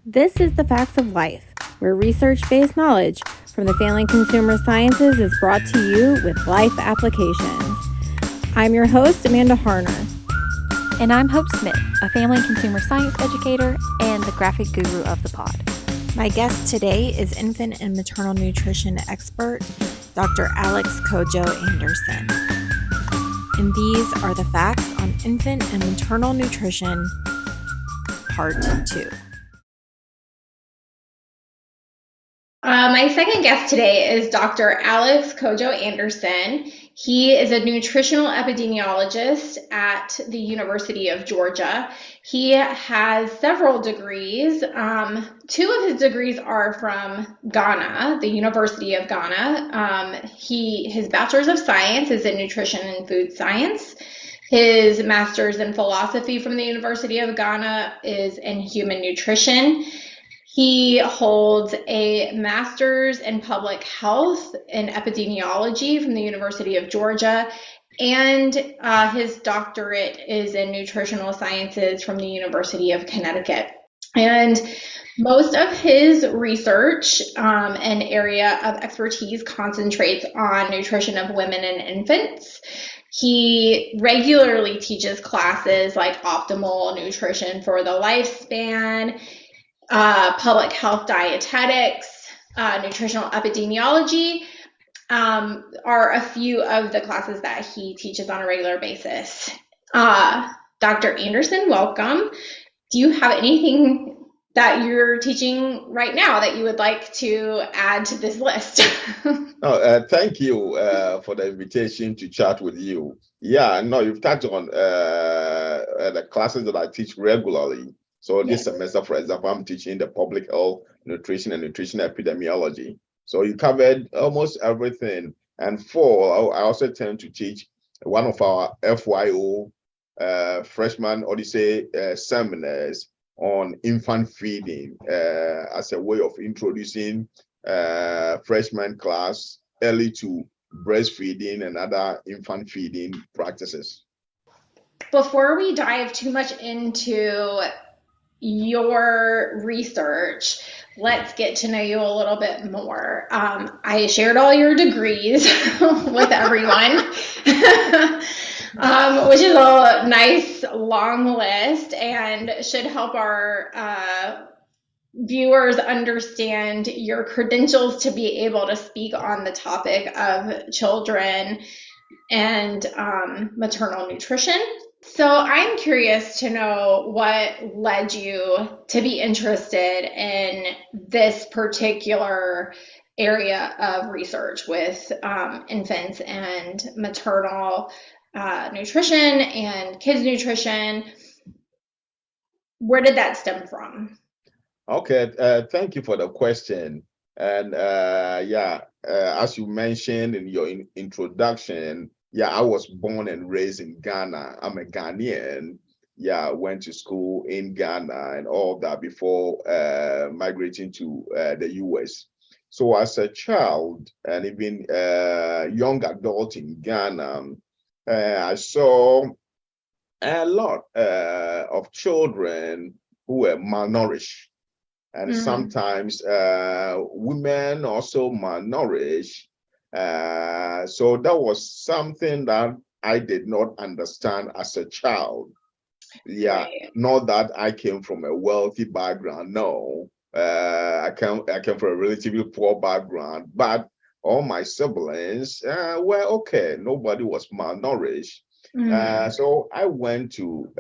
This is the Facts of Life, where research-based knowledge from the Family Consumer Sciences is brought to you with life applications. I'm your host, Amanda Harner. And I'm Hope Smith, a family and consumer science educator and the graphic guru of the pod. My guest today is infant and maternal nutrition expert, Dr. Alex Kojo Anderson. And these are the facts on infant and maternal nutrition, part 2. My second guest today is Dr. Alex Kojo Anderson. He is a nutritional epidemiologist at the University of Georgia. He has several degrees. 2 of his degrees are from Ghana, the University of Ghana. His Bachelor's of Science is in Nutrition and Food Science. His Master's in Philosophy from the University of Ghana is in Human Nutrition. He holds a Master's in Public Health and Epidemiology from the University of Georgia, and his doctorate is in Nutritional Sciences from the University of Connecticut. And most of his research and area of expertise concentrates on nutrition of women and infants. He regularly teaches classes like optimal nutrition for the lifespan, public health dietetics, nutritional epidemiology are a few of the classes that he teaches on a regular basis. Dr. Anderson, welcome. Do you have anything that you're teaching right now that you would like to add to this list? Thank you for the invitation to chat with you. Yeah, no, you've touched on the classes that I teach regularly. So this semester, for example, I'm teaching the public health, nutrition, and nutrition epidemiology. So you covered almost everything. And fall, I also tend to teach one of our FYO freshman Odyssey seminars on infant feeding as a way of introducing freshman class early to breastfeeding and other infant feeding practices. Before we dive too much into your research, let's get to know you a little bit more. I shared all your degrees with everyone, which is a nice long list and should help our viewers understand your credentials to be able to speak on the topic of children and maternal nutrition. So I'm curious to know what led you to be interested in this particular area of research with infants and maternal nutrition and kids nutrition. Where did that stem from? Okay, thank you for the question. And as you mentioned in your introduction, I was born and raised in Ghana. I'm a Ghanaian. Went to school in Ghana and all that before migrating to the US. So as a child and even young adult in Ghana, I saw a lot of children who were malnourished. And sometimes women also malnourished. So that was something that I did not understand as a child. Right. Not that I came from a wealthy background. No, I came from a relatively poor background. But all my siblings were okay. Nobody was malnourished. So I went to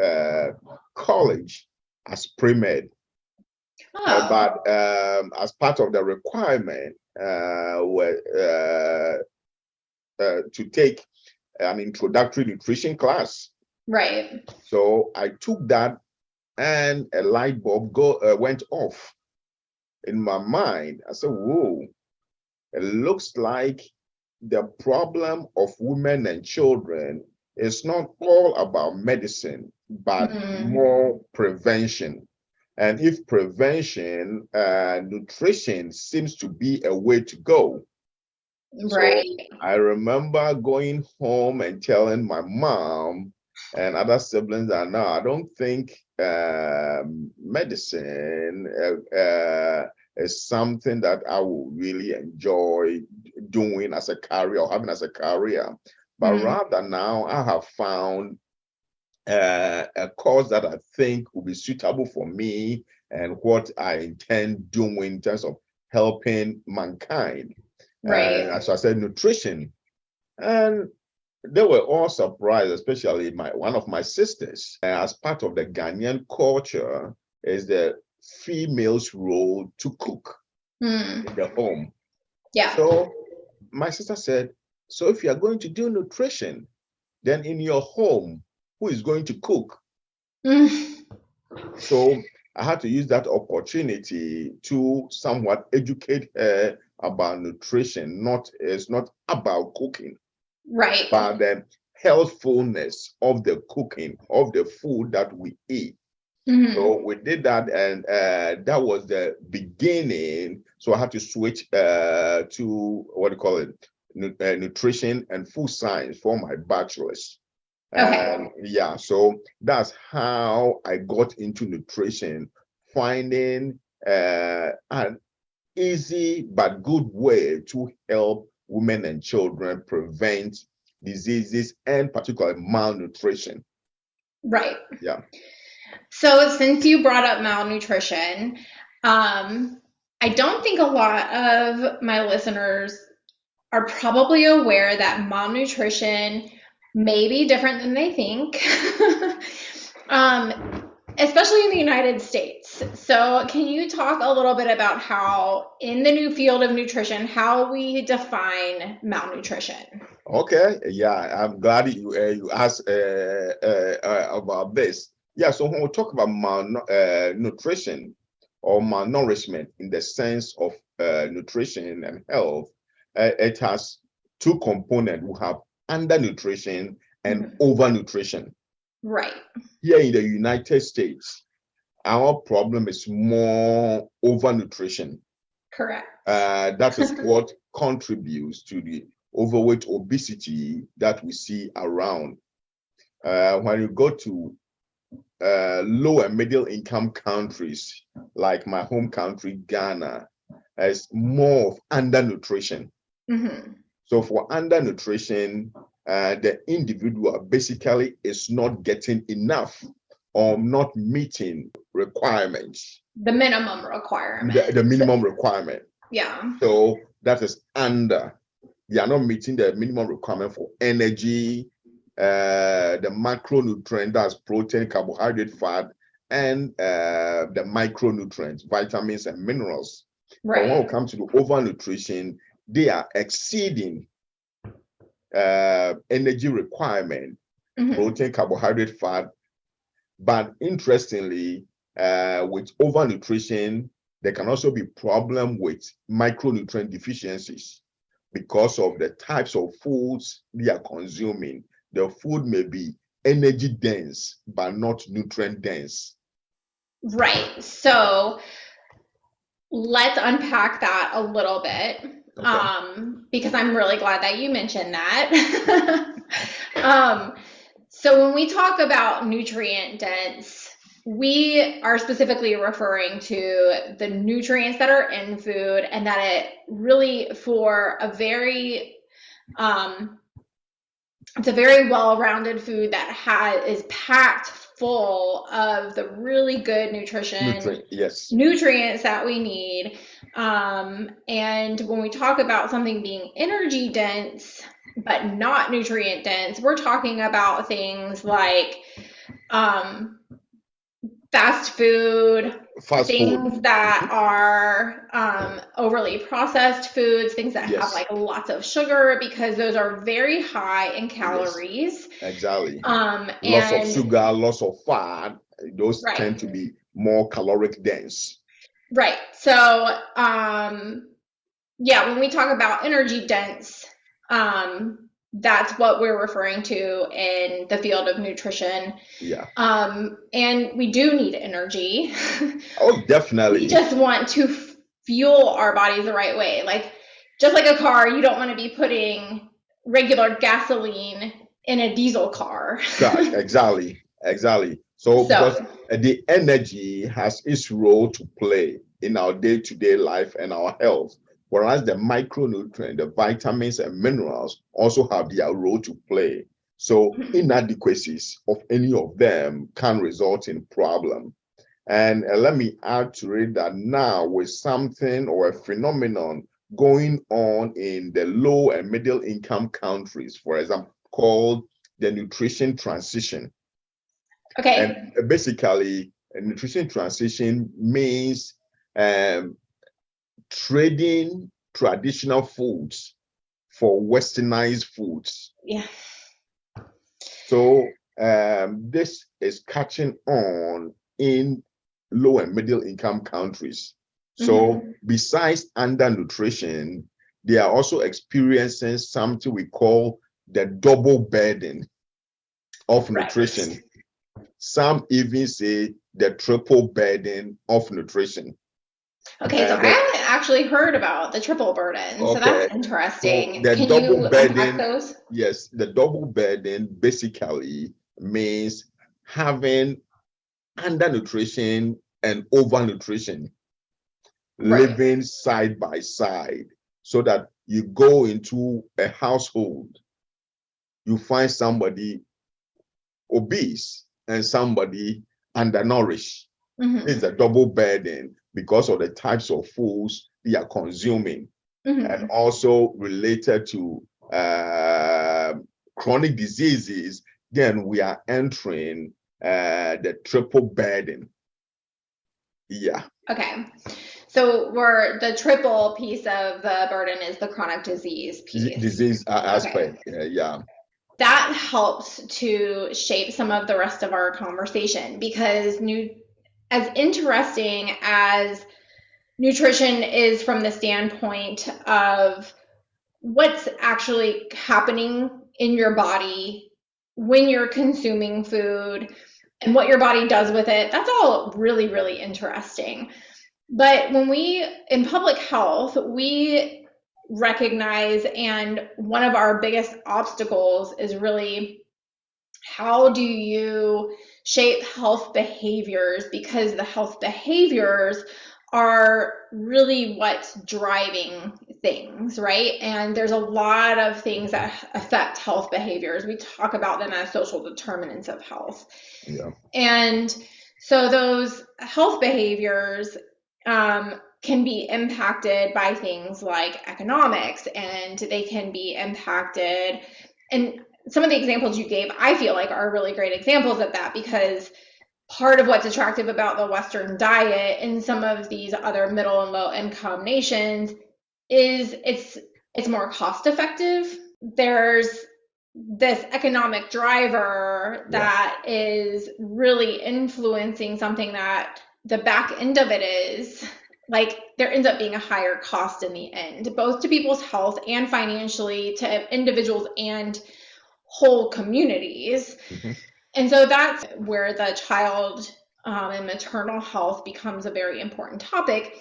college as pre-med. But as part of the requirement to take an introductory nutrition class. Right. So I took that and a light bulb went off in my mind. I said, whoa, it looks like the problem of women and children is not all about medicine, but more prevention. And if prevention, nutrition seems to be a way to go. Right. So I remember going home and telling my mom, and other siblings are now. I don't think medicine is something that I will really enjoy doing as a career or having as a career. But rather now I have found a course that I think will be suitable for me and what I intend doing in terms of helping mankind. Right. As I said, nutrition. And they were all surprised, especially one of my sisters. As part of the Ghanaian culture, is the female's role to cook in the home. Yeah. So my sister said, so if you are going to do nutrition, then in your home, who is going to cook? So I had to use that opportunity to somewhat educate her about nutrition. It's not about cooking, Right. but the healthfulness of the cooking of the food that we eat. So we did that, and that was the beginning. So I had to switch to what do you call it, nutrition and food science for my bachelor's. Okay. Yeah, so that's how I got into nutrition, finding an easy but good way to help women and children prevent diseases and particularly malnutrition. Right. Yeah. So since you brought up malnutrition, I don't think a lot of my listeners are probably aware that malnutrition may be different than they think, especially in the United States. So can you talk a little bit about how, in the new field of nutrition, how we define malnutrition? Okay. Yeah, I'm glad you asked about this. Yeah, so when we talk about nutrition or malnourishment in the sense of nutrition and health, it has two components. We have undernutrition and overnutrition. Right. Here in the United States, our problem is more overnutrition. Correct. That is what contributes to the overweight, obesity that we see around. When you go to low and middle income countries like my home country, Ghana, is more of undernutrition. So for undernutrition, the individual basically is not getting enough or not meeting requirements. The minimum requirement. The minimum requirement. Yeah. So that is under. They are not meeting the minimum requirement for energy, the macronutrient, that's protein, carbohydrate, fat, and the micronutrients, vitamins and minerals. Right. But when it comes to the overnutrition, they are exceeding energy requirement, protein, carbohydrate, fat. But interestingly, with overnutrition, there can also be problem with micronutrient deficiencies because of the types of foods they are consuming. The food may be energy dense, but not nutrient dense. Right. So let's unpack that a little bit, because I'm really glad that you mentioned that. So when we talk about nutrient dense, we are specifically referring to the nutrients that are in food, and that it really, for a very it's a very well-rounded food that is packed full of the really good nutrients that we need. And when we talk about something being energy dense but not nutrient dense, we're talking about things like fast food, things that are overly processed foods, things that have like lots of sugar, because those are very high in calories. Yes, exactly. Lots of sugar, lots of fat, those tend to be more caloric dense. Right. So yeah, when we talk about energy dense, that's what we're referring to in the field of nutrition. Yeah. And we do need energy. Oh, definitely. We just want to fuel our bodies the right way. Like, just like a car, you don't want to be putting regular gasoline in a diesel car. Right, exactly. So because So, the energy has its role to play in our day-to-day life and our health, whereas the micronutrient, the vitamins and minerals also have their role to play. So inadequacies of any of them can result in problem. And let me add to it that now with something or a phenomenon going on in the low and middle income countries, for example, called the nutrition transition. okay. And basically, a nutrition transition means trading traditional foods for westernized foods. Yeah. So this is catching on in low and middle income countries. So besides undernutrition, they are also experiencing something we call the double burden of nutrition. Right. Some even say the triple burden of nutrition. Okay, so I haven't actually heard about the triple burden, so that's interesting. So the Can double you burden, unpack those? yes, the double burden basically means having undernutrition and overnutrition Right. living side by side, so that you go into a household, you find somebody obese and somebody undernourished. It's a double burden because of the types of foods they are consuming, and also related to chronic diseases. Then we are entering the triple burden. Yeah. Okay. So we're the triple piece of the burden is the chronic disease piece. Disease aspect. Okay. Yeah. That helps to shape some of the rest of our conversation, because as interesting as nutrition is from the standpoint of what's actually happening in your body when you're consuming food and what your body does with it, that's all really, really interesting. But when in public health, we recognize, and one of our biggest obstacles is really, how do you shape health behaviors? Because the health behaviors are really what's driving things, right? And there's a lot of things that affect health behaviors. We talk about them as social determinants of health. Yeah. And so those health behaviors can be impacted by things like economics, and they can be impacted. And some of the examples you gave, I feel like, are really great examples of that, because part of what's attractive about the Western diet in some of these other middle and low income nations is it's more cost effective. There's this economic driver that is really influencing something that the back end of it is like there ends up being a higher cost in the end, both to people's health and financially, to individuals and whole communities. And so that's where the child and maternal health becomes a very important topic,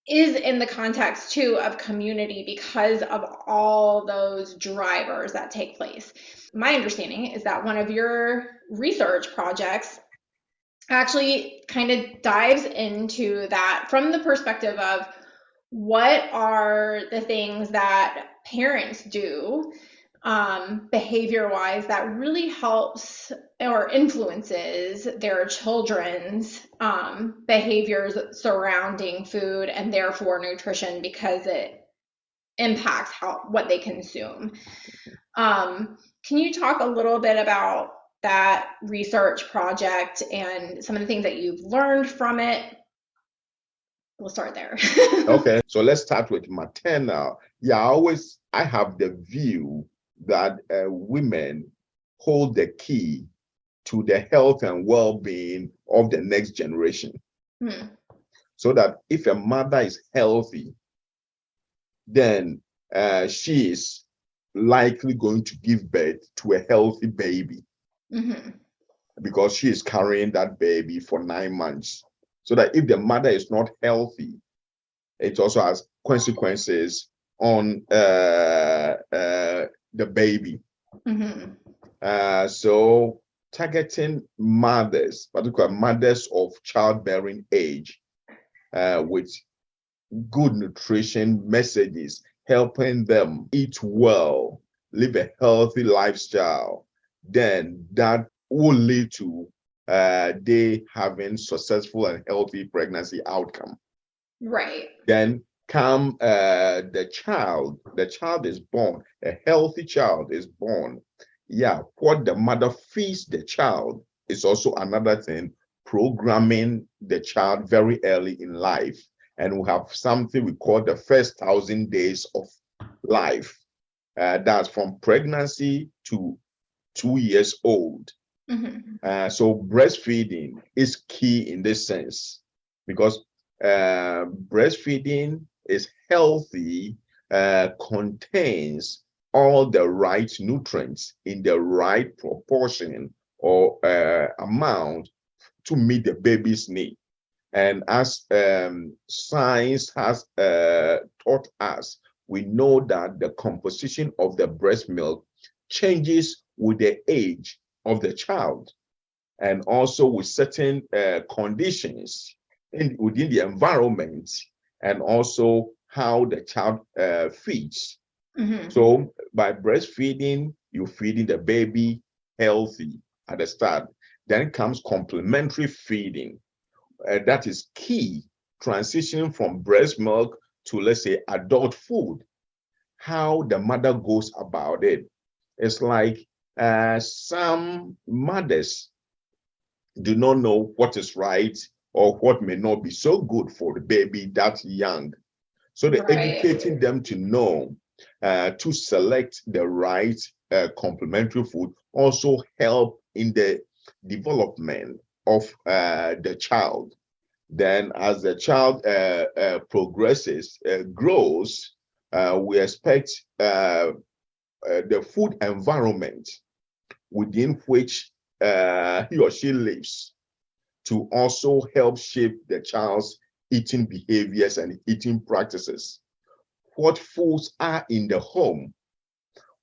is in the context too of community, because of all those drivers that take place. My understanding is that one of your research projects actually kind of dives into that from the perspective of what are the things that parents do behavior-wise that really helps or influences their children's behaviors surrounding food and therefore nutrition, because it impacts what they consume. Can you talk a little bit about that research project and some of the things that you've learned from it? We'll start there. Okay, so let's start with maternal. Yeah, I have the view that women hold the key to the health and well-being of the next generation. So that if a mother is healthy, then she is likely going to give birth to a healthy baby, because she is carrying that baby for 9 months. So that if the mother is not healthy, it also has consequences on the baby. So targeting mothers, particularly mothers of childbearing age, with good nutrition messages, helping them eat well, live a healthy lifestyle, then that will lead to they having successful and healthy pregnancy outcome. Right. Then come the child is born, a healthy child is born. Yeah, what the mother feeds the child is also another thing, programming the child very early in life. And we have something we call the first 1,000 days of life. That's from pregnancy to 2 years old. So breastfeeding is key in this sense, because breastfeeding is healthy, contains all the right nutrients in the right proportion or amount to meet the baby's need. And as science has taught us, we know that the composition of the breast milk changes with the age of the child, and also with certain conditions within the environment, and also how the child feeds. So by breastfeeding, you're feeding the baby healthy at the start. Then comes complementary feeding. That is key, transitioning from breast milk to, let's say, adult food. How the mother goes about it. It's like some mothers do not know what is right or what may not be so good for the baby that young. So they're educating them to know to select the right complementary food, also help in the development of the child. Then as the child progresses, grows, we expect the food environment within which he or she lives to also help shape the child's eating behaviors and eating practices. What foods are in the home?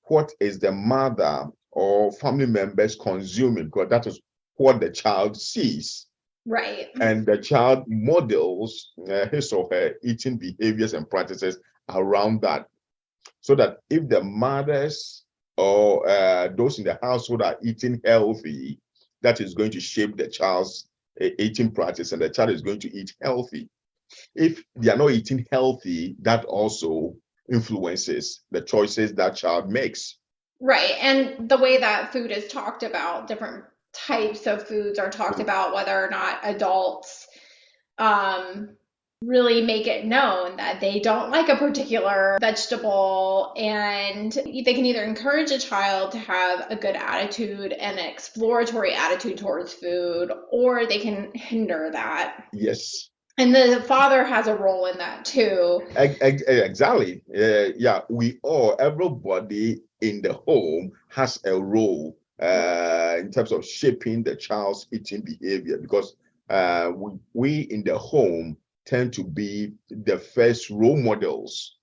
What is the mother or family members consuming? Because that is what the child sees. Right. And the child models his or her eating behaviors and practices around that. So that if the mothers or those in the household are eating healthy, that is going to shape the child's eating practice, and the child is going to eat healthy. If they are not eating healthy, that also influences the choices that child makes. Right. And the way that food is talked about, different types of foods are talked about, whether or not adults really make it known that they don't like a particular vegetable, and they can either encourage a child to have a good attitude and an exploratory attitude towards food, or they can hinder that. Yes. And the father has a role in that too. Exactly. Yeah, everybody in the home has a role in terms of shaping the child's eating behavior, because we in the home tend to be the first role models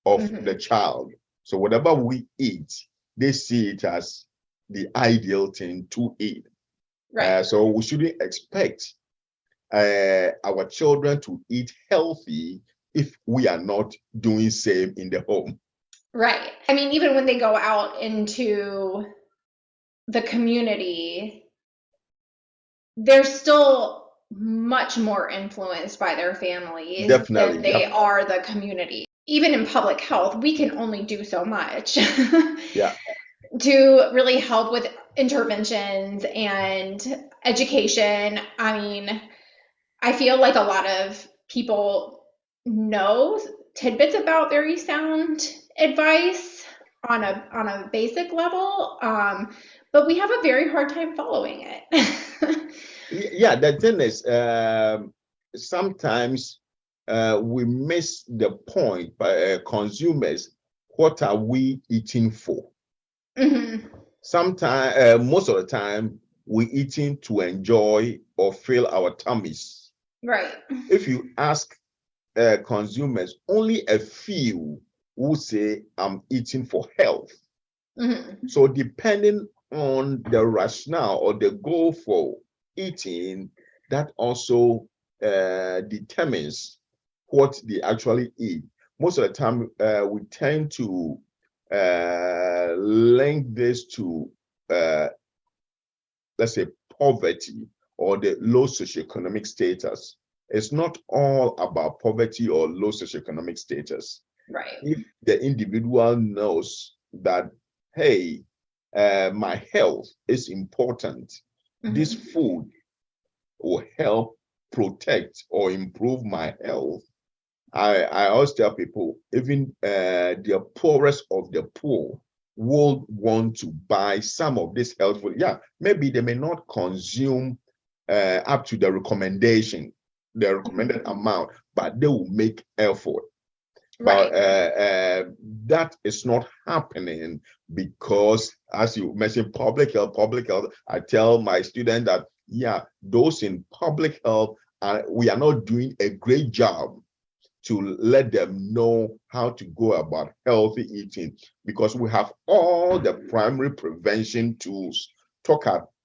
of the child. So whatever we eat, they see it as the ideal thing to eat. Right. So we shouldn't expect our children to eat healthy if we are not doing same in the home. Right. I mean, even when they go out into the community, they're still much more influenced by their families than they are the community. Even in public health, we can only do so much to really help with interventions and education. I mean, I feel like a lot of people know tidbits about very sound advice on a basic level, but we have a very hard time following it. Yeah, the thing is, sometimes we miss the point by consumers. What are we eating for? Sometimes, most of the time, we're eating to enjoy or fill our tummies. Right. If you ask consumers, only a few will say, I'm eating for health. Mhm. So depending on the rationale or the goal for eating, that also determines what they actually eat. Most of the time, we tend to link this to, let's say, poverty or the low socioeconomic status. It's not all about poverty or low socioeconomic status. Right. If the individual knows that, hey, my health is important, this Mhm. food will help protect or improve my health. I always tell people, even the poorest of the poor will want to buy some of this health food. Yeah, maybe they may not consume up to the recommended amount, but they will make effort. But Right. that is not happening because, as you mentioned, public health, I tell my students that, yeah, those in public health, we are not doing a great job to let them know how to go about healthy eating, because we have all the primary prevention tools.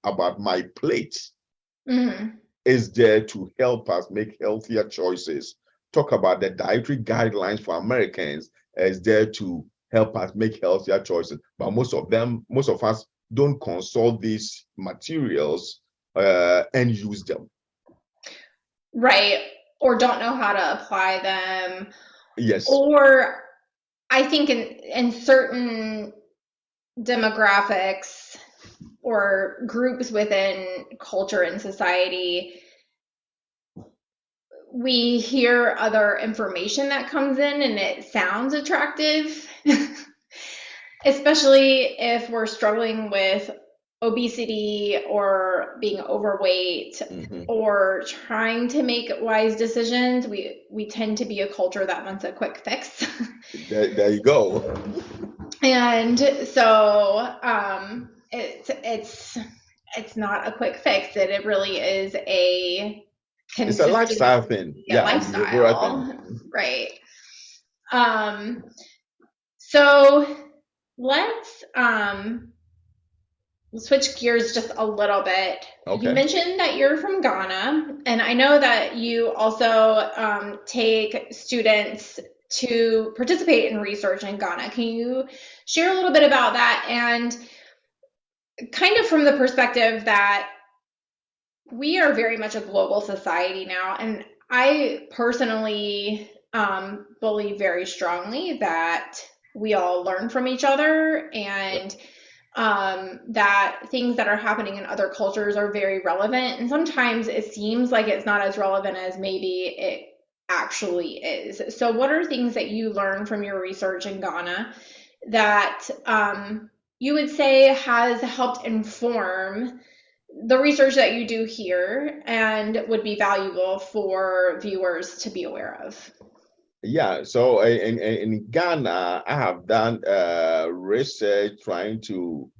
About my plate Mhm. is there to help us make healthier choices. Talk about the dietary guidelines for Americans is there to help us make healthier choices. But most of us don't consult these materials and use them. Right. Or don't know how to apply them. Yes. Or I think in certain demographics or groups within culture and society, we hear other information that comes in and it sounds attractive, especially if we're struggling with obesity or being overweight or trying to make wise decisions. We tend to be a culture that wants a quick fix. There you go. And so it's not a quick fix. It really is a It's a lifestyle consistency, thing. a Yeah, a behavioral lifestyle, thing. right? So let's switch gears just a little bit. You Okay. mentioned that you're from Ghana, and I know that you also take students to participate in research in Ghana. Can you share a little bit about that, and kind of from the perspective that we are very much a global society now, and I personally believe very strongly that we all learn from each other, and that things that are happening in other cultures are very relevant. And sometimes it seems like it's not as relevant as maybe it actually is. So, what are things that you learn from your research in Ghana that you would say has helped inform the research that you do here and would be valuable for viewers to be aware of? Yeah, so in Ghana, I have done research trying to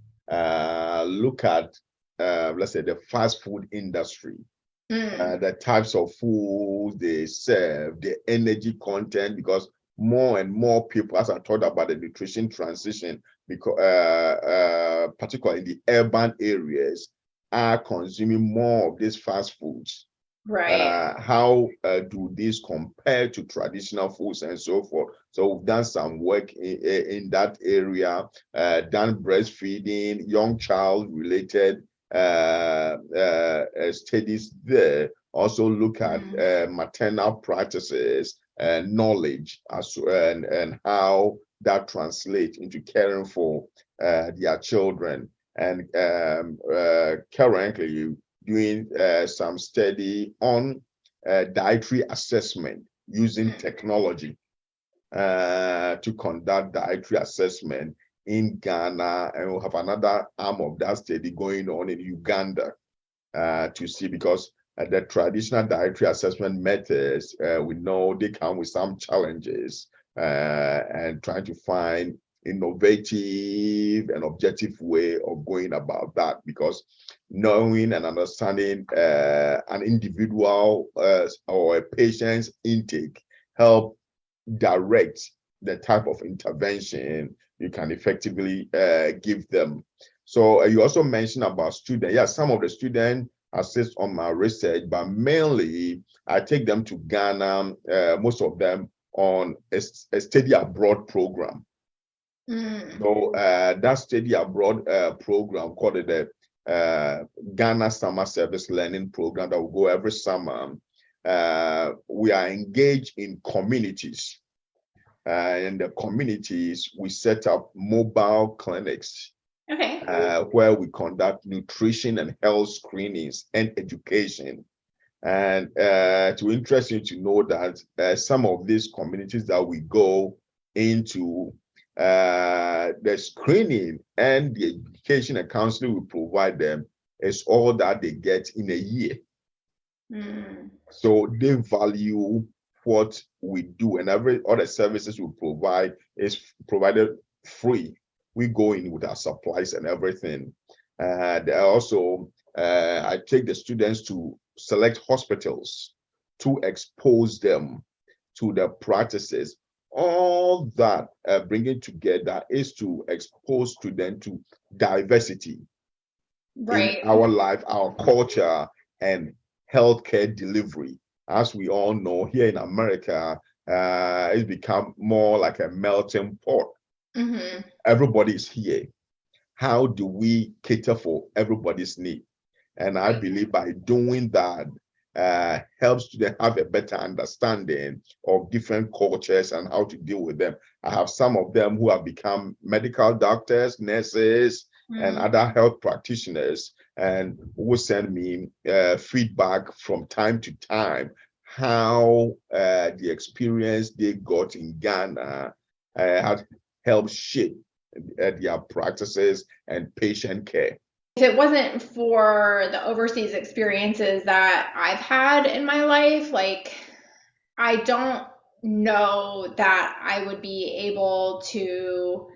look at, let's say, the fast food industry, the types of food they serve, the energy content, because more and more people, as I talked about the nutrition transition, because particularly in the urban areas, are consuming more of these fast foods. Right. How do these compare to traditional foods and so forth? So we've done some work in that area, done breastfeeding, young child related studies there. Also look at maternal practices and knowledge and how that translates into caring for their children. And currently doing some study on dietary assessment using technology to conduct dietary assessment in Ghana, and we'll have another arm of that study going on in Uganda to see, because the traditional dietary assessment methods, we know they come with some challenges, and trying to find innovative and objective way of going about that, because knowing and understanding an individual or a patient's intake help direct the type of intervention you can effectively give them. So you also mentioned about students. Yeah, some of the students assist on my research, but mainly I take them to Ghana, most of them on a study abroad program. So that study abroad program, called the Ghana Summer Service Learning Program, that will go every summer. We are engaged in communities. In the communities, we set up mobile clinics. Okay. Where we conduct nutrition and health screenings and education. And to interest you to know that some of these communities that we go into, the screening and the education and counseling we provide them is all that they get in a year. So they value what we do, and every other services we provide is provided free. We go in with our supplies and everything. Also, I take the students to select hospitals to expose them to the practices. All that bringing together is to expose students to diversity in our life, our culture, and healthcare delivery. As we all know, here in America, it's become more like a melting pot. Everybody is here. How do we cater for everybody's need? And I believe by doing that, helps students have a better understanding of different cultures and how to deal with them. I have some of them who have become medical doctors, nurses, and other health practitioners, and who send me feedback from time to time how the experience they got in Ghana has helped shape their practices and patient care. If it wasn't for the overseas experiences that I've had in my life, like, I don't know that I would be able to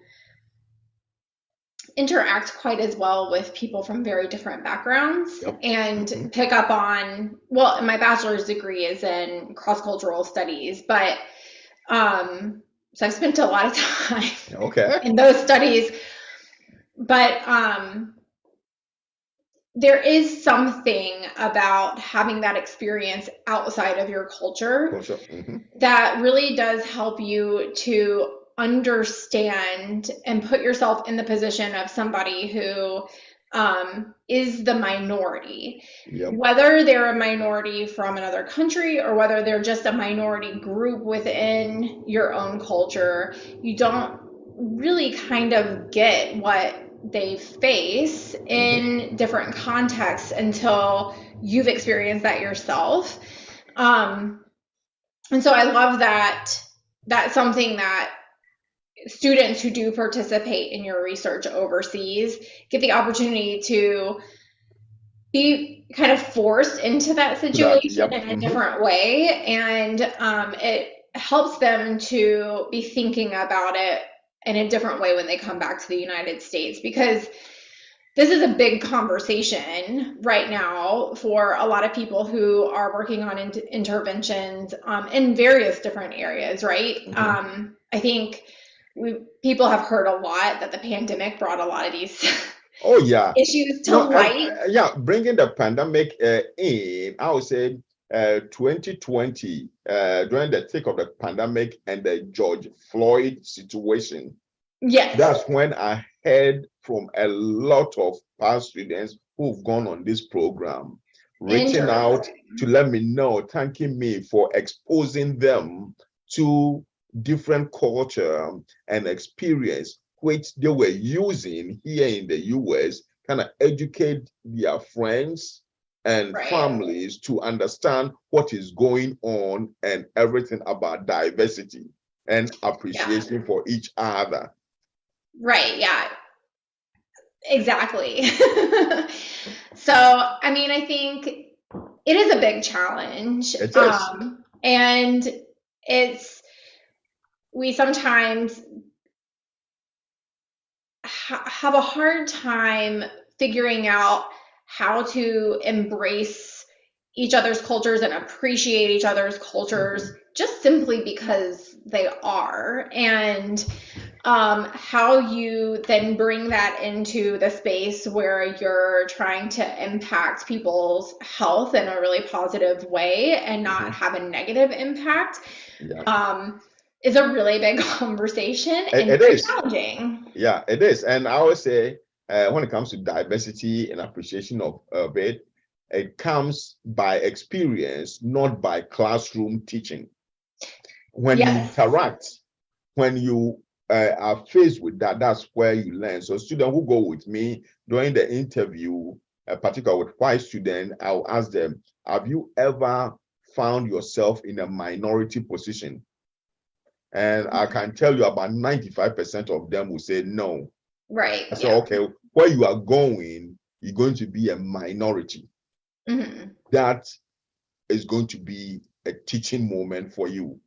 interact quite as well with people from very different backgrounds and pick up on, well, my bachelor's degree is in cross-cultural studies, but so I've spent a lot of time in those studies, but there is something about having that experience outside of your culture that really does help you to understand and put yourself in the position of somebody who is the minority, whether they're a minority from another country or whether they're just a minority group within your own culture. You don't really kind of get what they face in different contexts until you've experienced that yourself. And so I love that that's something that students who do participate in your research overseas get the opportunity to be kind of forced into that situation in a different way. And it helps them to be thinking about it in a different way when they come back to the United States, because this is a big conversation right now for a lot of people who are working on interventions in various different areas, right? I think people have heard a lot that the pandemic brought a lot of these issues to light. Bringing the pandemic in, I would say 2020, during the thick of the pandemic and the George Floyd situation. That's when I heard from a lot of past students who've gone on this program, reaching out to let me know, thanking me for exposing them to different culture and experience which they were using here in the US, kind of educate their friends and families to understand what is going on and everything about diversity and appreciation for each other. Right, yeah, exactly. So, I mean, I think it is a big challenge. It is. And we sometimes have a hard time figuring out how to embrace each other's cultures and appreciate each other's cultures just simply because they are, and how you then bring that into the space where you're trying to impact people's health in a really positive way and not have a negative impact, is a really big conversation and very challenging. Yeah, it is. And I always say, when it comes to diversity and appreciation of it, it comes by experience, not by classroom teaching. When you interact, when you are faced with that, that's where you learn. So students who go with me during the interview, particularly with white students, I'll ask them, have you ever found yourself in a minority position? And I can tell you about 95% of them will say no. Right. So, okay, where you are going, you're going to be a minority. That is going to be a teaching moment for you.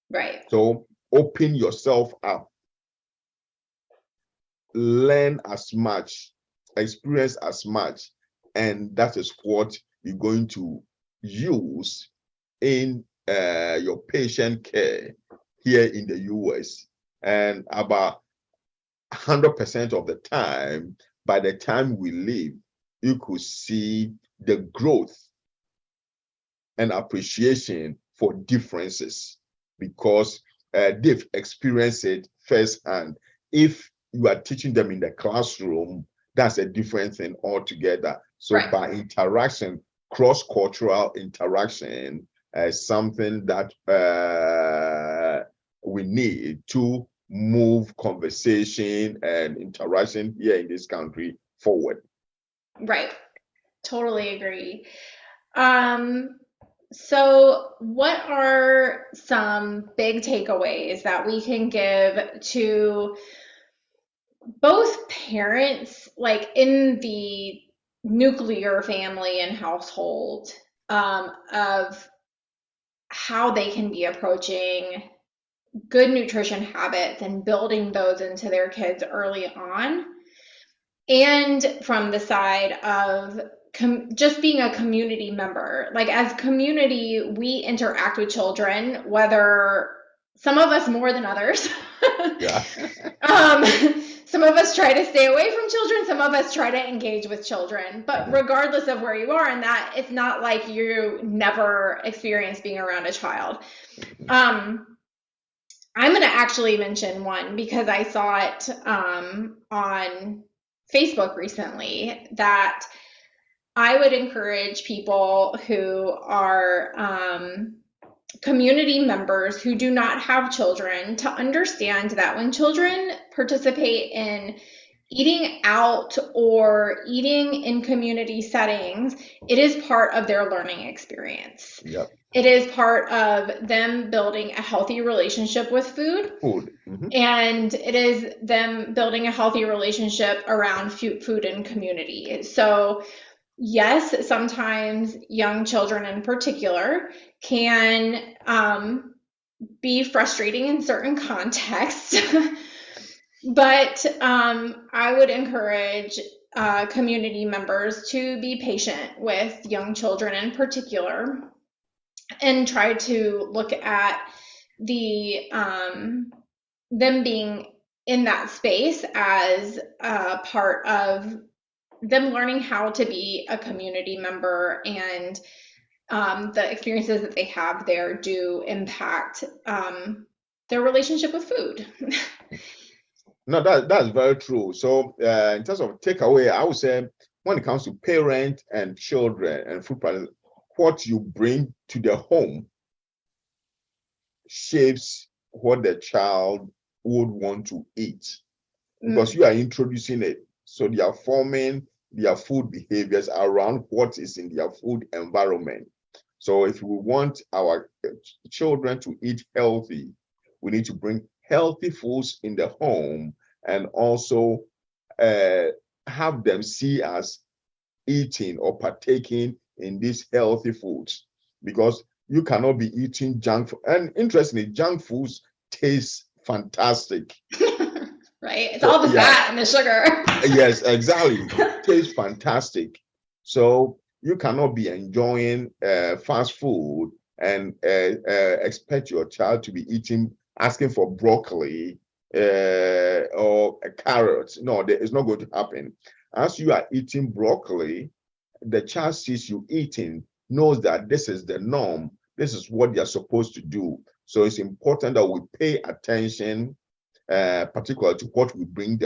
Right. So open yourself up. Learn as much, experience as much, and that is what you're going to use in your patient care here in the US. And about 100% of the time, by the time we leave, you could see the growth and appreciation for differences because they've experienced it firsthand. If you are teaching them in the classroom, that's a different thing altogether. So by interaction, cross-cultural interaction is something that we need to move conversation and interaction here in this country forward. Right. Totally agree. So what are some big takeaways that we can give to both parents, like in the nuclear family and household, of how they can be approaching good nutrition habits and building those into their kids early on, and from the side of just being a community member? Like, as community, we interact with children, whether some of us more than others. Some of us try to stay away from children, some of us try to engage with children, but regardless of where you are in that, it's not like you never experience being around a child. I'm going to actually mention one because I saw it on Facebook recently, that I would encourage people who are community members who do not have children to understand that when children participate in eating out or eating in community settings, it is part of their learning experience. It is part of them building a healthy relationship with food. And it is them building a healthy relationship around food and community. So yes, sometimes young children in particular can be frustrating in certain contexts, but I would encourage community members to be patient with young children in particular and try to look at the them being in that space as a part of them learning how to be a community member, and the experiences that they have there do impact their relationship with food. No, that's very true. So in terms of takeaway, I would say when it comes to parents and children and food products, what you bring to the home shapes what the child would want to eat, because you are introducing it. So they are forming their food behaviors around what is in their food environment. So if we want our children to eat healthy, we need to bring healthy foods in the home, and also have them see us eating or partaking in these healthy foods, because you cannot be eating junk food. And interestingly, junk foods taste fantastic. Right? It's all the fat and the sugar. Yes, exactly. Tastes fantastic. So you cannot be enjoying fast food and expect your child to be eating asking for broccoli or a carrot. No, it's not going to happen. As you are eating broccoli, the child sees you eating, knows that this is the norm. This is what you're supposed to do. So it's important that we pay attention, particularly to what we bring into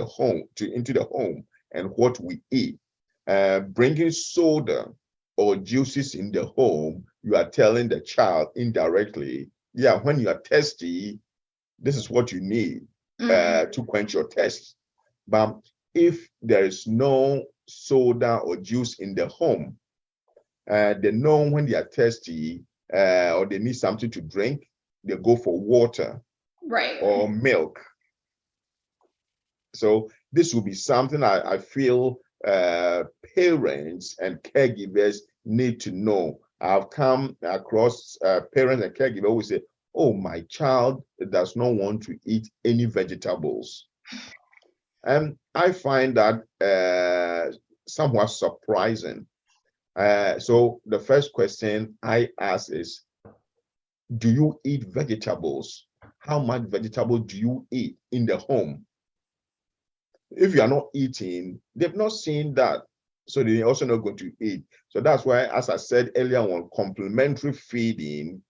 the home and what we eat. Bringing soda or juices in the home, you are telling the child indirectly, yeah, when you are thirsty, this is what you need to quench your thirst. But if there is no soda or juice in the home, they know when they are thirsty or they need something to drink, they go for water, right, or milk. So this will be something I feel parents and caregivers need to know. I've come across parents and caregivers who say, oh, my child does not want to eat any vegetables. And I find that somewhat surprising. So the first question I ask is, do you eat vegetables? How much vegetable do you eat in the home? If you are not eating, they've not seen that. So they're also not going to eat. So that's why, as I said earlier on, complementary feeding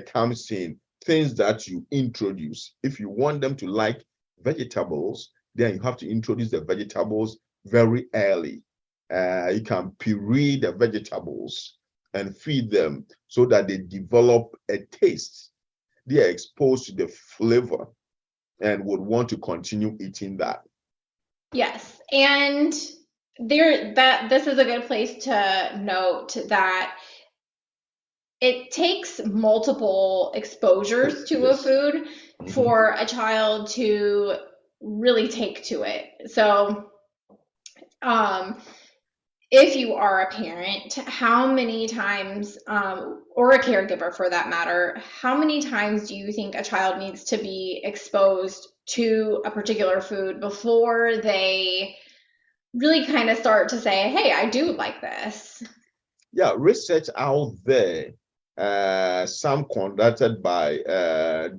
comes in. Things that you introduce. If you want them to like vegetables, then you have to introduce the vegetables very early. You can puree the vegetables and feed them so that they develop a taste. They are exposed to the flavor and would want to continue eating that. Yes, and this is a good place to note that it takes multiple exposures to a food for a child to really take to it. So, if you are a parent, how many times, or a caregiver for that matter, how many times do you think a child needs to be exposed to a particular food before they really kind of start to say, hey, I do like this? Yeah, research out there, some conducted by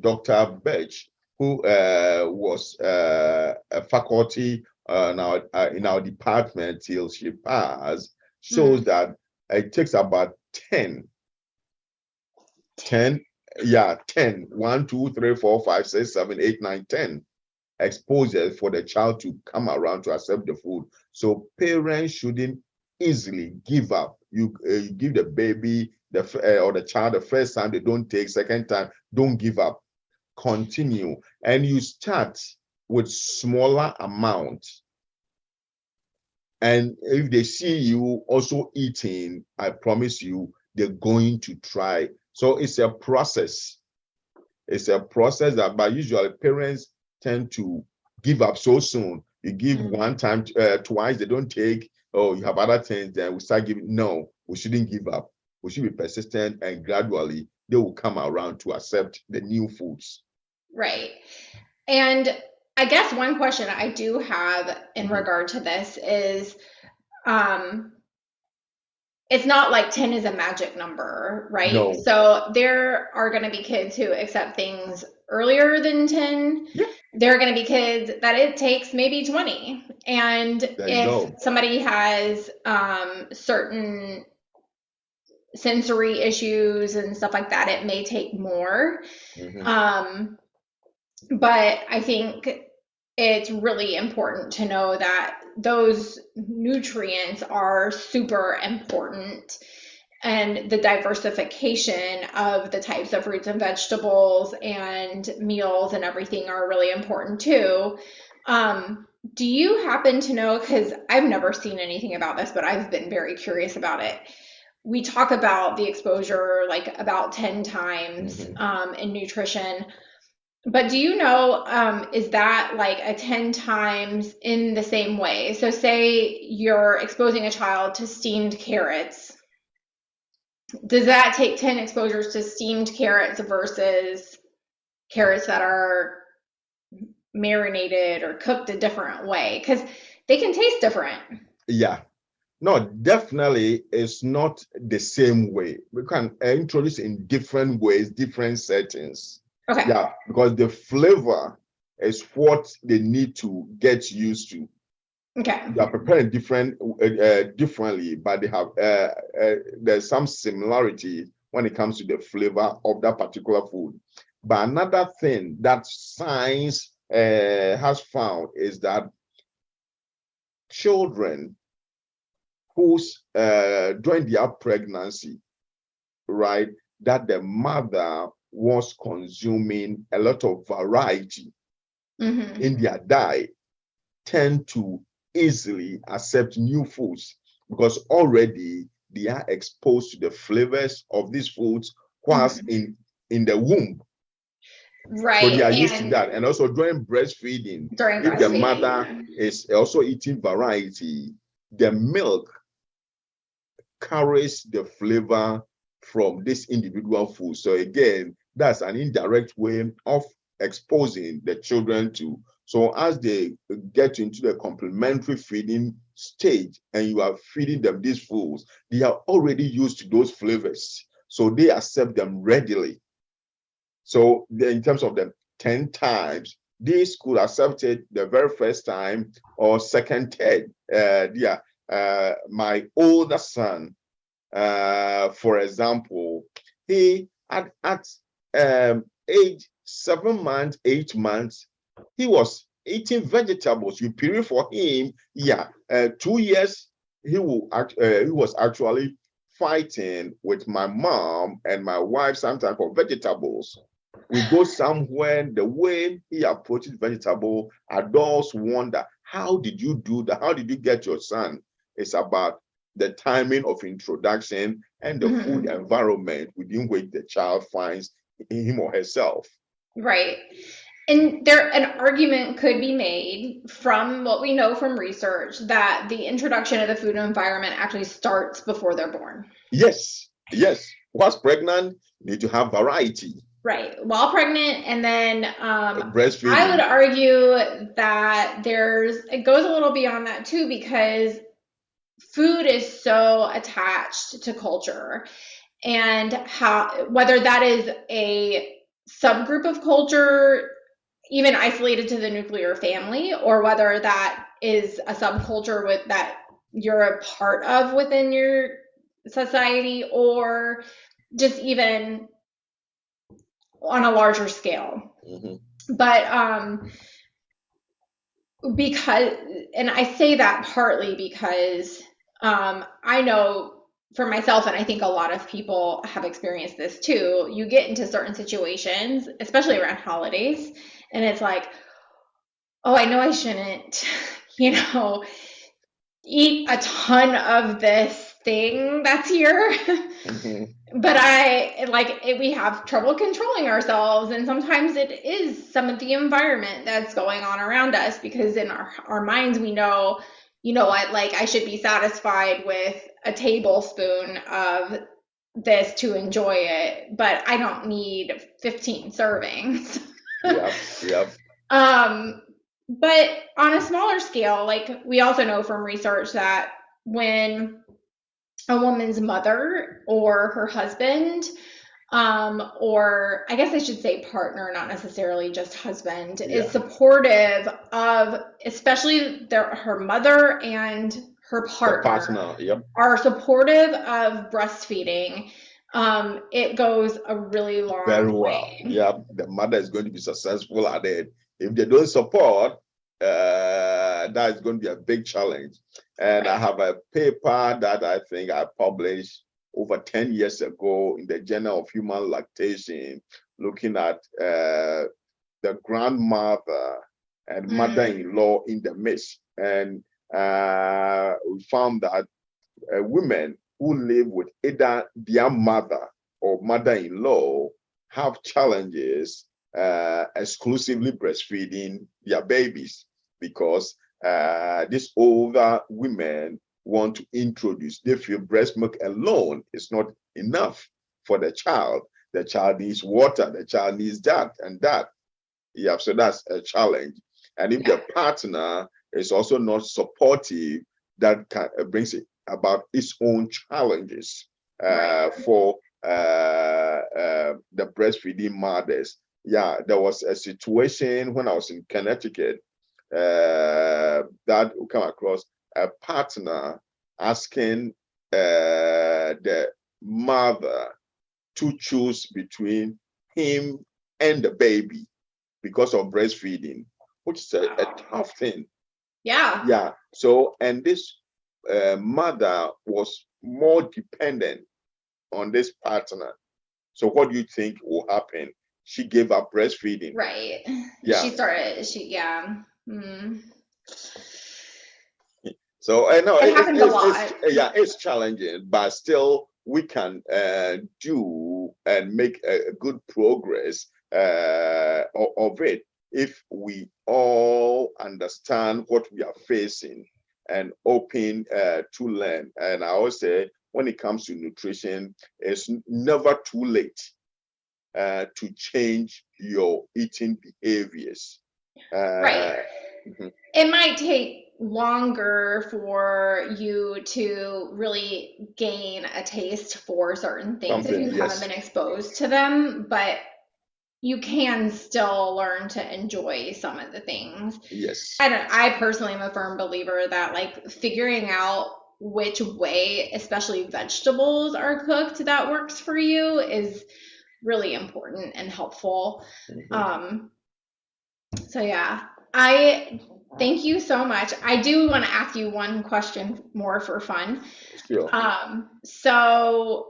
Dr. Birch, who was a faculty in our department till she passed, shows that it takes about 10, 1, 2, 3, 4, 5, 6, 7, 8, 9, 10 exposures for the child to come around to accept the food. So parents shouldn't easily give up. You give the baby or the child the first time, they don't take, second time, don't give up. Continue. And you start with smaller amounts. And if they see you also eating, I promise you, they're going to try. So it's a process. It's a process that, but usually parents tend to give up so soon. You give one time, twice, they don't take. Oh, you have other things, then we start giving. No, we shouldn't give up. We should be persistent, and gradually they will come around to accept the new foods. Right. And I guess one question I do have in regard to this is, it's not like 10 is a magic number, right? No. So there are going to be kids who accept things earlier than 10. Yeah. There are going to be kids that it takes maybe 20. And if somebody has certain sensory issues and stuff like that, it may take more. But I think it's really important to know that those nutrients are super important, and the diversification of the types of fruits and vegetables and meals and everything are really important too. Do you happen to know, because I've never seen anything about this, but I've been very curious about it. We talk about the exposure like about 10 times in nutrition. But do you know, is that like a 10 times in the same way? So say you're exposing a child to steamed carrots. Does that take 10 exposures to steamed carrots versus carrots that are marinated or cooked a different way? Because they can taste different. Yeah. No, definitely it's not the same way. We can introduce in different ways, different settings. Okay. Yeah, because the flavor is what they need to get used to. Okay. They are preparing differently, but they have there's some similarity when it comes to the flavor of that particular food. But another thing that science has found is that children who's during their pregnancy, right, that the mother was consuming a lot of variety in their diet, tend to easily accept new foods because already they are exposed to the flavors of these foods whilst in the womb. Right. So they are used to that. And also during breastfeeding, if the mother is also eating variety, the milk carries the flavor from this individual food. So again, that's an indirect way of exposing the children to. So as they get into the complementary feeding stage and you are feeding them these foods, they are already used to those flavors. So they accept them readily. So in terms of the 10 times, this could accept it the very first time or second, third. My older son, for example, he at age 7 months, 8 months, he was eating vegetables. You period for him, 2 years, he was actually fighting with my mom and my wife sometimes for vegetables. We go somewhere, the way he approaches vegetable, adults wonder, how did you do that? How did you get your son? It's about the timing of introduction and the food environment within which the child finds him or herself. Right. And an argument could be made from what we know from research that the introduction of the food environment actually starts before they're born. Yes. Whilst pregnant, you need to have variety. Right. While pregnant, and then breastfeeding. I would argue that it goes a little beyond that too, because food is so attached to culture, and whether that is a subgroup of culture, even isolated to the nuclear family, or whether that is a subculture that you're a part of within your society, or just even on a larger scale. But because, and I say that partly because I know for myself, and I think a lot of people have experienced this too, you get into certain situations, especially around holidays, and it's like, oh, I know I shouldn't, eat a ton of this thing that's here. But we have trouble controlling ourselves, and sometimes it is some of the environment that's going on around us, because in our minds we know, what, like, I should be satisfied with a tablespoon of this to enjoy it, but I don't need 15 servings. Yep. But on a smaller scale, like, we also know from research that when a woman's mother or her husband, or I guess I should say partner, not necessarily just husband, is supportive of, especially her mother and her partner, are supportive of breastfeeding, it goes a really long Very well way. Yeah, the mother is going to be successful at it. If they don't support, that is going to be a big challenge. And I have a paper that I think I published over 10 years ago in the Journal of Human Lactation, looking at the grandmother and mother-in-law in the midst. And we found that women who live with either their mother or mother-in-law have challenges exclusively breastfeeding their babies, because these older women want to introduce, they feel breast milk alone is not enough for the child. The child needs water, the child needs that and that. Yeah, so that's a challenge. And if the partner is also not supportive, that brings it about its own challenges for the breastfeeding mothers. yeah, there was a situation when I was in Connecticut that we come across a partner asking the mother to choose between him and the baby because of breastfeeding, which is a tough thing. Yeah. Yeah. So, and this mother was more dependent on this partner. So, what do you think will happen? She gave up breastfeeding. Right. Yeah. Yeah. Mm. So, no, It happens a lot. it's challenging, but still we can do and make a good progress of it if we all understand what we are facing and open to learn. And I always say, when it comes to nutrition, it's never too late to change your eating behaviors. Right. It might take longer for you to really gain a taste for certain things if you haven't been exposed to them, but you can still learn to enjoy some of the things. Yes. I personally am a firm believer that like figuring out which way, especially vegetables, are cooked that works for you is really important and helpful. So yeah, I thank you so much. I do want to ask you one question more for fun. Sure. So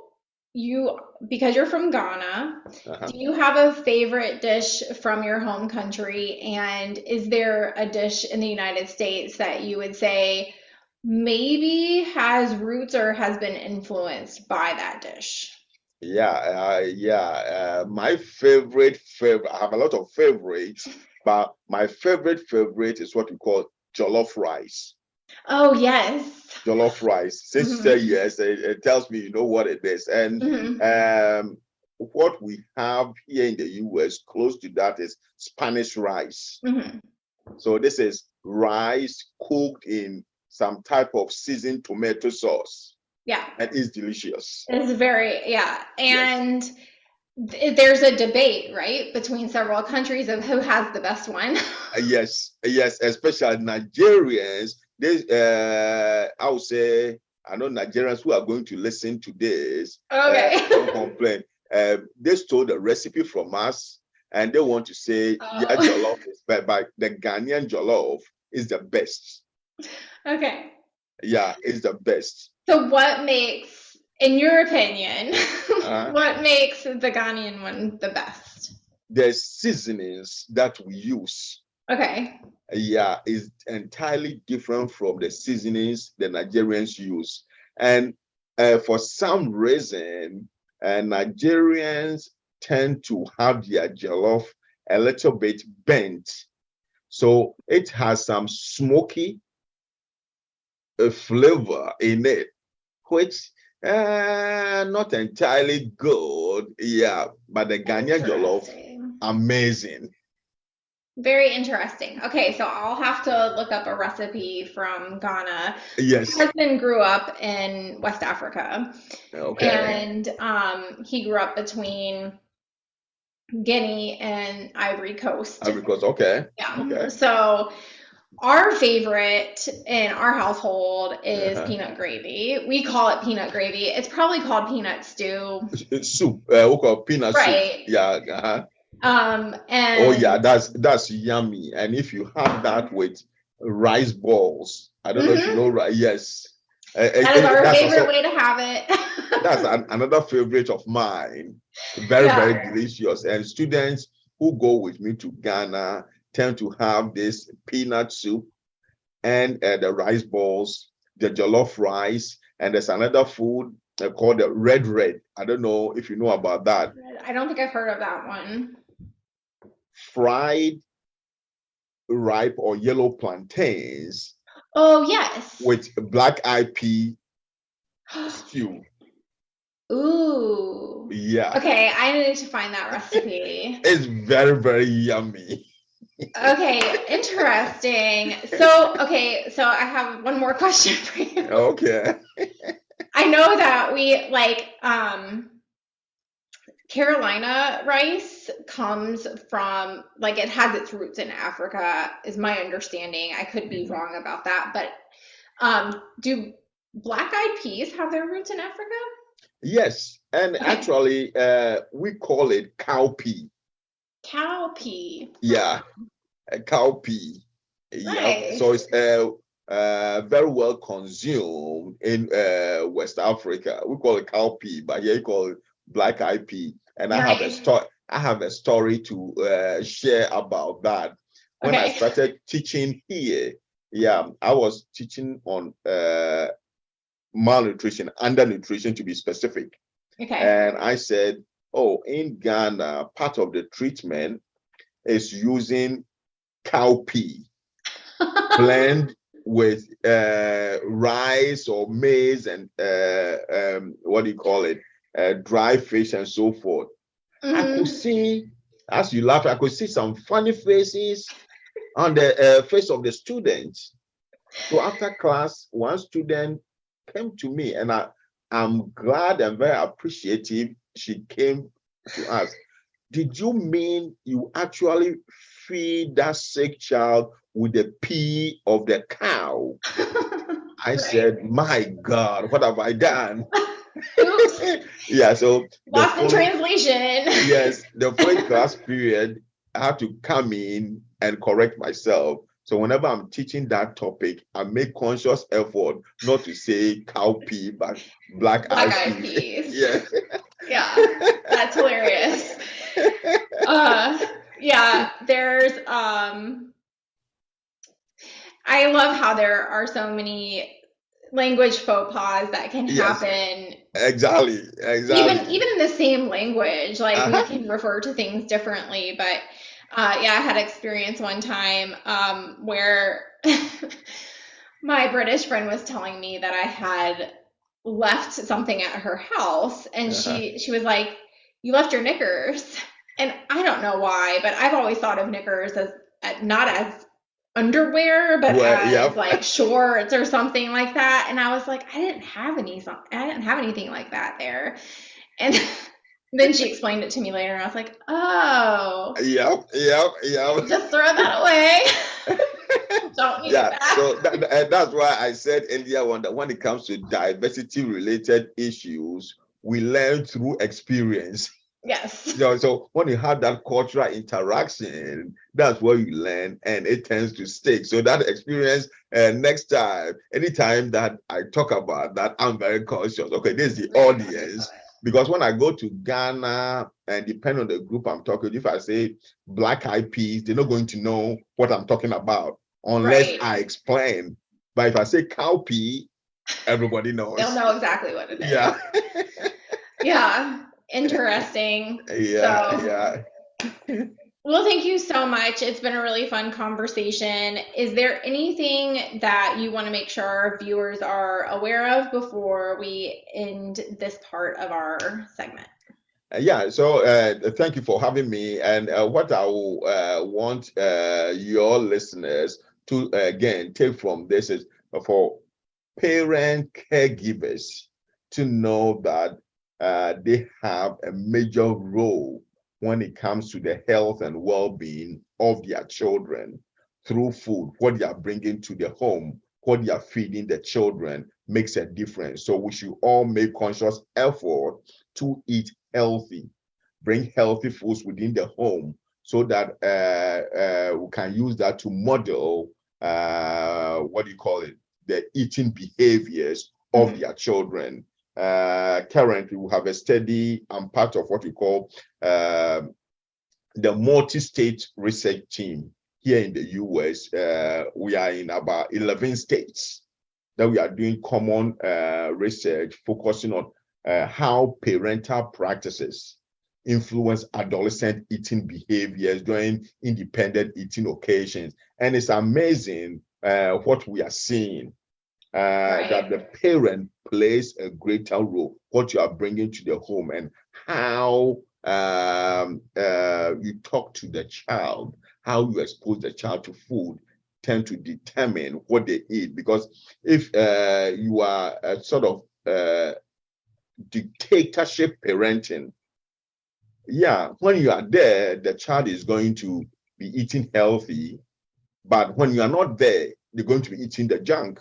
because you're from Ghana, do you have a favorite dish from your home country? And is there a dish in the United States that you would say maybe has roots or has been influenced by that dish? My favorite, I have a lot of favorites, but my favorite is what we call jollof rice. Oh, yes. Jollof rice. Since you say yes, it tells me you know what it is. And what we have here in the US close to that is Spanish rice. So this is rice cooked in some type of seasoned tomato sauce. Yeah. And it's delicious. It's and there's a debate, right, between several countries of who has the best one. Yes, especially Nigerians. I would say, I know Nigerians who are going to listen to this. Okay. Don't complain. They stole the recipe from us, and they want to say, yeah, jollof is bad, but the Ghanaian jollof is the best. Okay. Yeah, it's the best. So what makes, in your opinion, what makes the Ghanaian one the best? The seasonings that we use. Okay. Yeah, is entirely different from the seasonings the Nigerians use. And for some reason, Nigerians tend to have their jollof a little bit bent. So it has some smoky flavor in it, which not entirely good. Yeah, but the Ghanaian jollof, amazing. Very interesting. Okay, so I'll have to look up a recipe from Ghana. Yes. My husband grew up in West Africa. Okay. And he grew up between Guinea and Ivory Coast. Ivory Coast, okay. Yeah. Okay. So our favorite in our household is peanut gravy. We call it peanut gravy. It's probably called peanut stew. It's soup. We call peanut soup. Yeah. And oh yeah, that's yummy. And if you have that with rice balls, I don't know if you know, right? Yes. That is our favorite way to have it. That's another favorite of mine. Very, very delicious. And students who go with me to Ghana tend to have this peanut soup and the rice balls, the jollof rice, and there's another food called the red. I don't know if you know about that. I don't think I've heard of that one. Fried ripe or yellow plantains. Oh, yes. With black-eyed pea stew. Ooh. Yeah. Okay, I need to find that recipe. It's very, very yummy. Okay, interesting. So I have one more question for you. Okay. I know that we Carolina rice comes from, like, it has its roots in Africa, is my understanding. I could be wrong about that, but do black-eyed peas have their roots in Africa? Yes, and Okay. actually, we call it cowpea. Cowpea. Yeah, a cowpea. Yeah, Nice. so it's very well consumed in West Africa. We call it cowpea, but here you call it black-eyed pea. And I have a Nice. story. I have a story to share about that. When I Okay. started teaching here, yeah, I was teaching on malnutrition, undernutrition to be specific. Okay. And I said, oh, in Ghana, part of the treatment is using cowpea blend with rice or maize and what do you call it, dry fish and so forth. I could see, as you laugh, I could see some funny faces on the face of the students. So after class, one student came to me, and I'm glad and very appreciative she came to us. Did you mean you actually feed that sick child with the pee of the cow? I Right. said, my God, what have I done? Oops. Yeah, so Lost in translation. yes, the following class period, I had to come in and correct myself. So whenever I'm teaching that topic, I make conscious effort not to say cowpea, but black-eyed peas. Peas. Yeah. Yeah, that's hilarious. Yeah, there's I love how there are so many language faux pas that can happen. Exactly. Even in the same language, like we can refer to things differently. But yeah, I had experience one time where my British friend was telling me that I had left something at her house, and she was like, "You left your knickers." And I don't know why, but I've always thought of knickers as not as underwear, but as like shorts or something like that. And I was like, I didn't have anything like that there. And then she explained it to me later, and I was like, oh, yep. just throw that away. Don't need it back. So that's why I said earlier on that when it comes to diversity related issues, we learn through experience. Yes. So when you have that cultural interaction, that's where you learn, and it tends to stick. So that experience, next time, anytime that I talk about that, I'm very cautious. Okay, this is the audience. Because when I go to Ghana, and depending on the group I'm talking, if I say black-eyed peas, they're not going to know what I'm talking about unless I explain. But if I say cowpea, everybody knows. They'll know exactly what it is. Yeah. Yeah. Interesting. Yeah. Well, thank you so much. It's been a really fun conversation. Is there anything that you want to make sure our viewers are aware of before we end this part of our segment? Yeah, so thank you for having me. And what I will want your listeners to, again, take from this is for parent caregivers to know that they have a major role when it comes to the health and well-being of their children through food. What they are bringing to the home, what they are feeding the children makes a difference. So we should all make conscious effort to eat healthy, bring healthy foods within the home, so that we can use that to model the eating behaviors of their children. Currently, we have a study. I'm part of what we call the multi-state research team here in the US. We are in about 11 states that we are doing common research focusing on how parental practices influence adolescent eating behaviors during independent eating occasions. And it's amazing what we are seeing, that the parent plays a greater role, what you are bringing to the home, and how you talk to the child, how you expose the child to food tend to determine what they eat. Because if you are a sort of dictatorship parenting, when you are there, the child is going to be eating healthy, but when you are not there, they're going to be eating the junk.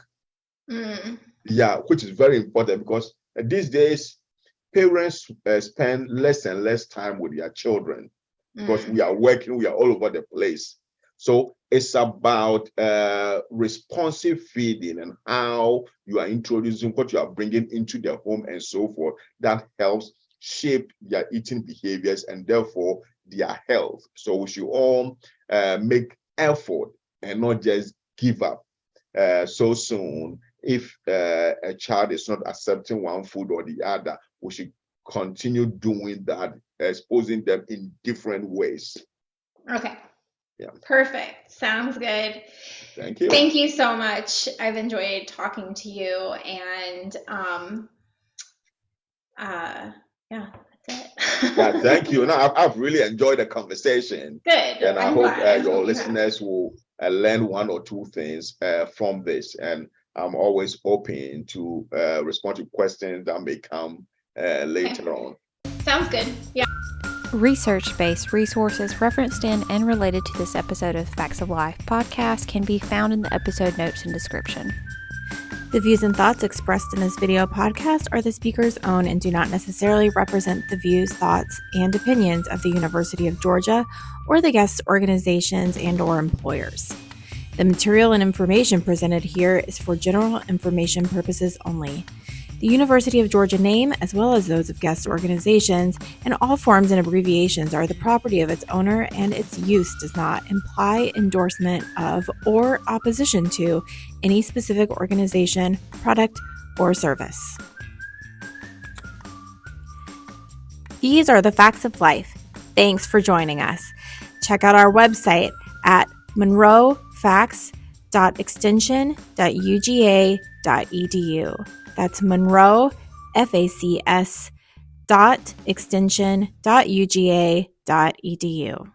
Which is very important because these days parents spend less and less time with their children because we are working, we are all over the place. So it's about responsive feeding and how you are introducing what you are bringing into the home and so forth. That helps shape their eating behaviors and therefore their health. So we should all make effort and not just give up so soon. If a child is not accepting one food or the other, we should continue doing that, exposing them in different ways. Okay. Yeah. Perfect. Sounds good. Thank you. Thank you so much. I've enjoyed talking to you, and that's it. Thank you. No, I've really enjoyed the conversation. Good. And I hope your listeners will learn one or two things from this. And I'm always open to respond to questions that may come later on. Sounds good. Yeah. Research-based resources referenced in and related to this episode of Facts of Life podcast can be found in the episode notes and description. The views and thoughts expressed in this video podcast are the speaker's own and do not necessarily represent the views, thoughts, and opinions of the University of Georgia or the guest organizations and/or employers. The material and information presented here is for general information purposes only. The University of Georgia name, as well as those of guest organizations, and all forms and abbreviations are the property of its owner, and its use does not imply endorsement of or opposition to any specific organization, product, or service. These are the facts of life. Thanks for joining us. Check out our website at monroefacs.extension.uga.edu. That's Monroe, FACS, extension.uga.edu.